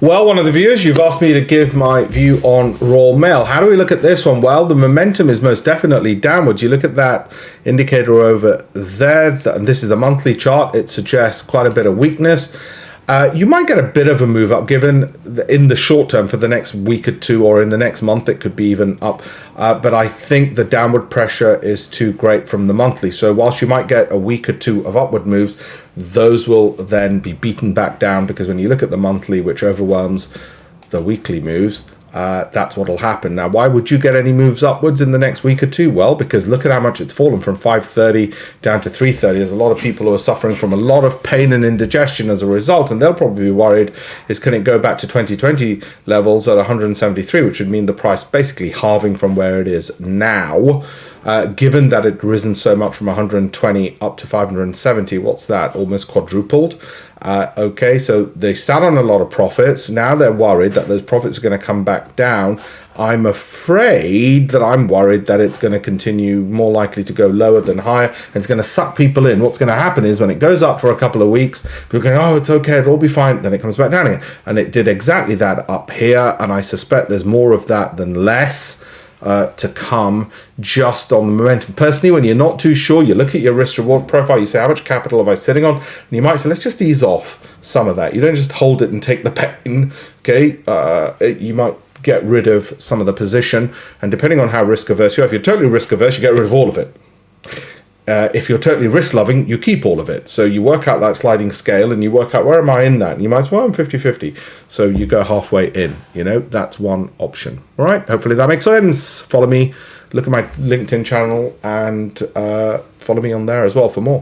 Well, one of the viewers, you've asked me to give my view on Royal Mail. How do we look at this one? Well, the momentum is most definitely downwards. You look at that indicator over there, and this is the monthly chart. It suggests quite a bit of weakness. You might get a bit of a move up given in the short term for the next week or two, or in the next month it could be even up. But I think the downward pressure is too great from the monthly. So whilst you might get a week or two of upward moves, those will then be beaten back down, because when you look at the monthly, which overwhelms the weekly moves, that's what will happen. Now, why would you get any moves upwards in the next week or two? Well, because look at how much it's fallen from 530 down to 330. There's a lot of people who are suffering from a lot of pain and indigestion as a result, and they'll probably be worried, can it go back to 2020 levels at 173, which would mean the price basically halving from where it is now. Given that it risen so much from 120 up to 570, what's that? Almost quadrupled. Okay, so they sat on a lot of profits. Now they're worried that those profits are going to come back down. I'm worried that it's going to continue, more likely to go lower than higher, and it's going to suck people in. What's going to happen is when it goes up for a couple of weeks, people are going, oh, it's okay, it'll all be fine. Then it comes back down again. And it did exactly that up here, and I suspect there's more of that than less to come, just on the momentum. Personally, when you're not too sure, you look at your risk reward profile, you say, how much capital am I sitting on? And you might say, let's just ease off some of that. You don't just hold it and take the pain. Okay, you might get rid of some of the position, and depending on how risk averse you are, if you're totally risk averse, you get rid of all of it. If you're totally risk loving, you keep all of it. So you work out that sliding scale and you work out, where am I in that? And you might say, well, I'm 50-50. So you go halfway in, that's one option. All right. Hopefully that makes sense. Follow me, look at my LinkedIn channel, and follow me on there as well for more.